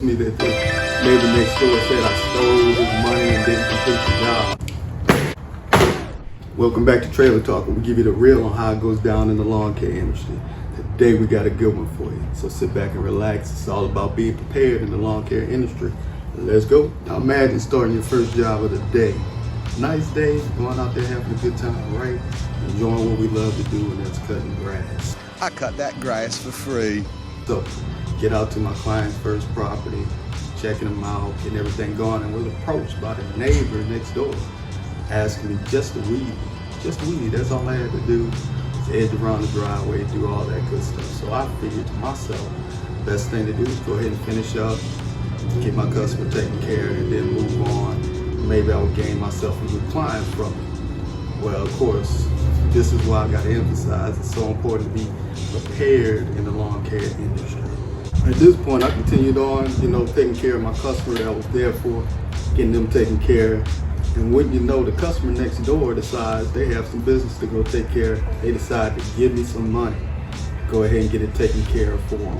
Me that the neighbor next door said I stole his money and didn't complete the job. Welcome back to Trailer Talk. We give you the real on how it goes down in the lawn care industry. Today we got a good one for you. So sit back and relax. It's all about being prepared in the lawn care industry. Let's go. Now imagine starting your first job of the day. Nice day, going out there having a good time, right? Enjoying what we love to do, and that's cutting grass. I cut that grass for free. So get out to my client's first property, checking them out, getting everything going, and was approached by the neighbor next door, asking me just a weed. That's all I had to do. Was edge around the driveway, do all that good stuff. So I figured to myself, the best thing to do is go ahead and finish up, get my customer taken care of, and then move on. Maybe I would gain myself a new client from it. Well, of course, this is why I got to emphasize it's so important to be prepared in the lawn care industry. At this point, I continued on, taking care of my customer that I was there for, getting them taken care of. And wouldn't you know, the customer next door decides they have some business to go take care of. They decide to give me some money. Go ahead and get it taken care of for them.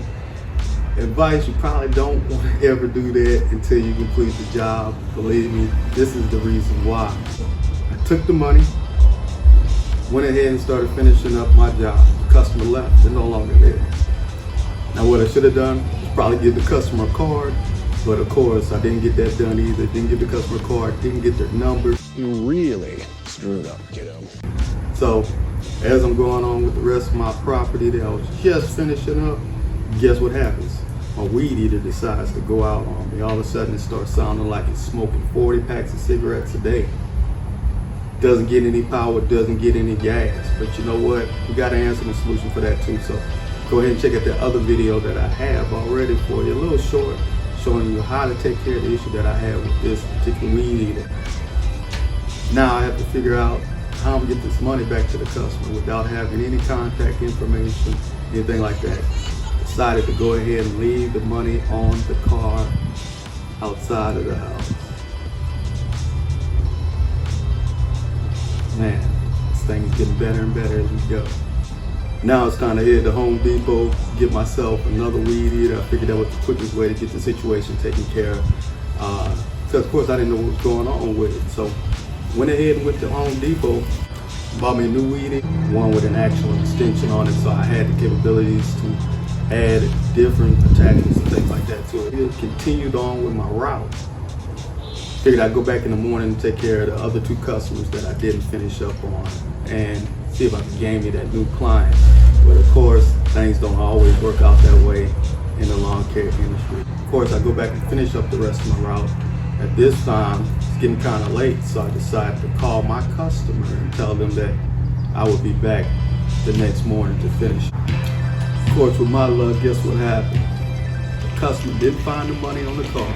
Advice, you probably don't want to ever do that until you complete the job. Believe me, this is the reason why. I took the money, went ahead and started finishing up my job. The customer left, they're no longer there. Now what I should have done was probably give the customer a card, but of course I didn't get that done either. Didn't give the customer a card, didn't get their number. You really screwed up, kiddo. So as I'm going on with the rest of my property that I was just finishing up, guess what happens? My weed eater decides to go out on me. All of a sudden it starts sounding like it's smoking 40 packs of cigarettes a day. Doesn't get any power, doesn't get any gas. But you know what? We got an answer and a solution for that too. So go ahead and check out that other video that I have already for you. A little short, showing you how to take care of the issue that I have with this particular weed eater. Now I have to figure out how I'm gonna get this money back to the customer without having any contact information, anything like that. Decided to go ahead and leave the money on the car outside of the house. Man, this thing is getting better and better as we go. Now it's time to head to Home Depot, get myself another weed eater. I figured that was the quickest way to get the situation taken care of. Because of course I didn't know what was going on with it. So went ahead and went to Home Depot, bought me a new weed eater, one with an actual extension on it, so I had the capabilities to add different attachments and things like that to it. It continued on with my route. Figured I'd go back in the morning and take care of the other two customers that I didn't finish up on and see if I could gain me that new client. But of course, things don't always work out that way in the lawn care industry. Of course, I go back and finish up the rest of my route. At this time, it's getting kind of late, so I decided to call my customer and tell them that I would be back the next morning to finish. Of course, with my luck, guess what happened? The customer didn't find the money on the car.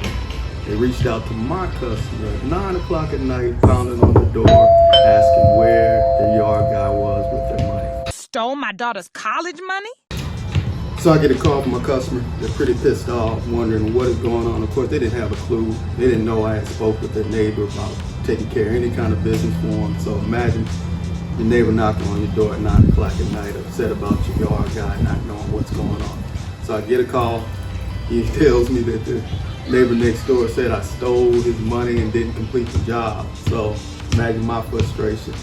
They reached out to my customer at 9 o'clock at night, pounding on the door, asking where the yard guy was with their money. Stole my daughter's college money? So I get a call from my customer. They're pretty pissed off, wondering what is going on. Of course, they didn't have a clue. They didn't know I had spoke with their neighbor about taking care of any kind of business for them. So imagine your neighbor knocking on your door at 9 o'clock at night, upset about your yard guy not knowing what's going on. So I get a call. He tells me that the neighbor next door said I stole his money and didn't complete the job. So imagine my frustration.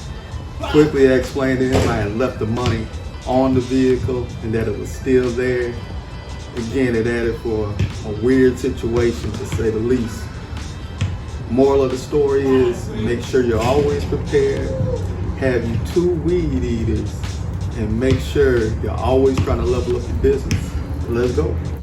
Quickly I explained to him I had left the money on the vehicle and that it was still there. Again, it added for a weird situation, to say the least. Moral of the story is make sure you're always prepared. Have you two weed eaters and make sure you're always trying to level up your business. Let's go.